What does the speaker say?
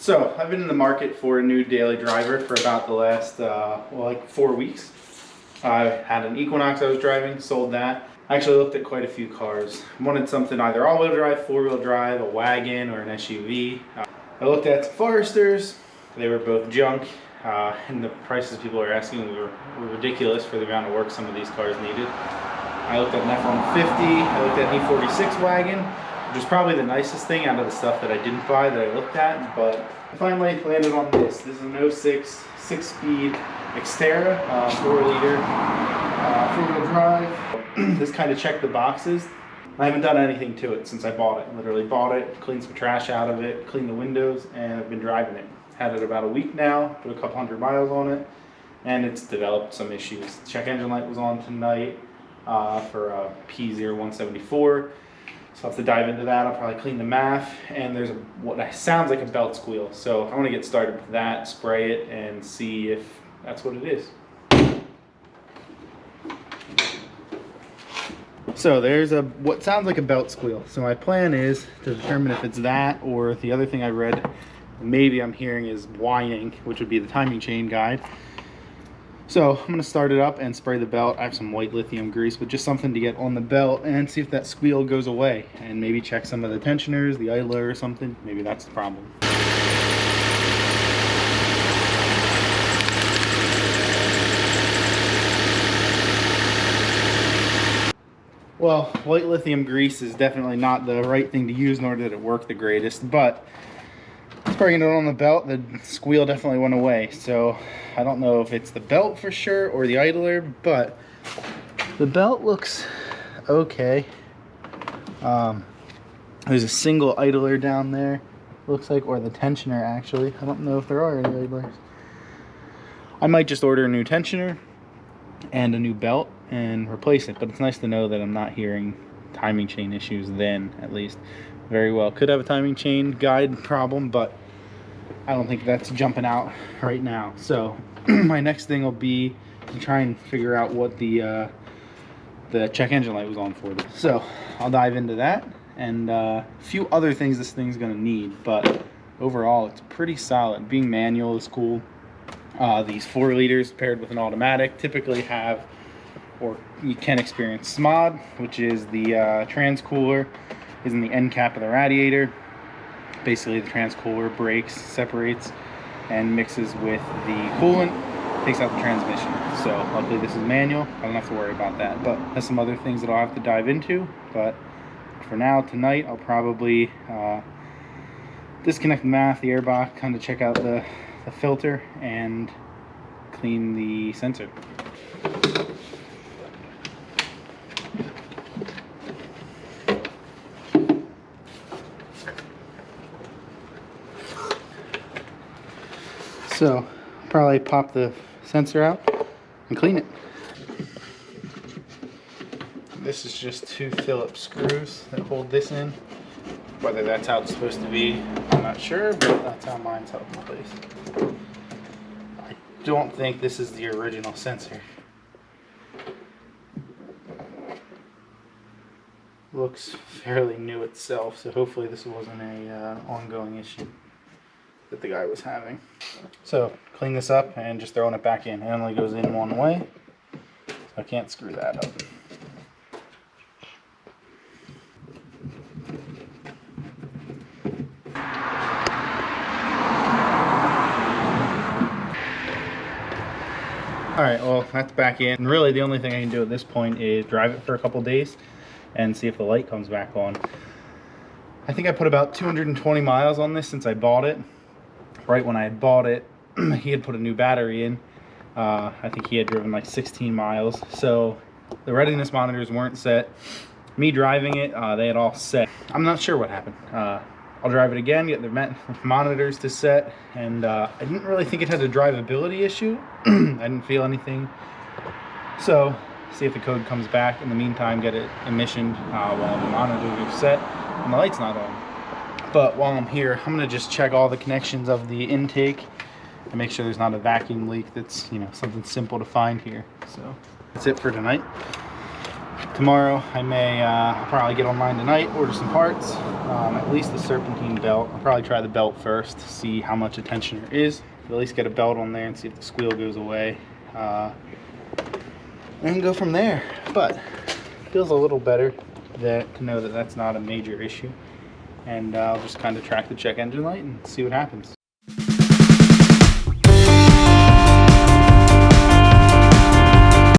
So I've been in the market for a new daily driver for about the last, like 4 weeks. I had an Equinox I was driving, sold that. I actually looked at quite a few cars. I wanted something either all-wheel drive, four-wheel drive, a wagon, or an SUV. I looked at some Foresters. They were both junk, and the prices people are asking were ridiculous for the amount of work some of these cars needed. I looked at an F-150, I looked at an E46 wagon, which is probably the nicest thing out of the stuff that I didn't buy that I looked at, but I finally landed on this. This is an 06 6-speed Xterra, 4-liter, four-wheel drive. This kind of checked the boxes. I haven't done anything to it since I bought it. Literally bought it, cleaned some trash out of it, cleaned the windows, and I've been driving it. Had it about a week now, put a couple hundred miles on it, and it's developed some issues. Check engine light was on tonight for a P0174. So I'll have to dive into that. I'll probably clean the MAF, and there's what sounds like a belt squeal. So I want to get started with that, spray it, and see if that's what it is. So there's what sounds like a belt squeal. So my plan is to determine if it's that or the other thing I read maybe I'm hearing is whining, which would be the timing chain guide. So I'm going to start it up and spray the belt. I have some white lithium grease, but just something to get on the belt and see if that squeal goes away, and maybe check some of the tensioners, the idler or something. Maybe that's the problem. Well, white lithium grease is definitely not the right thing to use, nor did it work the greatest, but spraying it on the belt, the squeal definitely went away. So I don't know if it's the belt for sure or the idler, but the belt looks okay. There's a single idler down there, looks like, or the tensioner actually. I don't know if there are any idlers. I might just order a new tensioner and a new belt and replace it, but it's nice to know that I'm not hearing timing chain issues then, at least. Very well could have a timing chain guide problem, but I don't think that's jumping out right now. So my next thing will be to try and figure out what the check engine light was on for. So I'll dive into that and a few other things this thing's gonna need, but overall it's pretty solid. Being manual is cool. These 4 liters paired with an automatic typically have, or you can experience SMOD, which is the transcooler is in the end cap of the radiator. Basically the transcooler breaks, separates, and mixes with the coolant, takes out the transmission. So luckily this is manual, I don't have to worry about that, but there's some other things that I'll have to dive into. But for now, tonight, I'll probably disconnect the MAF, the airbox, kind of check out the filter, and clean the sensor. So I'll probably pop the sensor out and clean it. This is just 2 Phillips screws that hold this in. Whether that's how it's supposed to be, I'm not sure, but that's how mine's held in place. I don't think this is the original sensor. Looks fairly new itself, so hopefully this wasn't a ongoing issue that the guy was having. So clean this up and just throwing it back in. It only goes in one way, so I can't screw that up. Alright, well that's back in. And really the only thing I can do at this point is drive it for a couple days and see if the light comes back on. I think I put about 220 miles on this since I bought it. Right when I had bought it, he had put a new battery in. I think he had driven like 16 miles. So the readiness monitors weren't set. Me driving it, they had all set. I'm not sure what happened. I'll drive it again, get the monitors to set, and I didn't really think it had a drivability issue. I didn't feel anything. So see if the code comes back. In the meantime, get it emissioned while the monitors are set and the light's not on. But while I'm here, I'm going to just check all the connections of the intake and make sure there's not a vacuum leak. That's, you know, something simple to find here. So that's it for tonight. Tomorrow I may probably get online tonight, order some parts, at least the serpentine belt. I'll probably try the belt first, see how much attention there is. At least get a belt on there and see if the squeal goes away. And go from there. But feels a little better to know that that's not a major issue. And I'll just kind of track the check engine light and see what happens.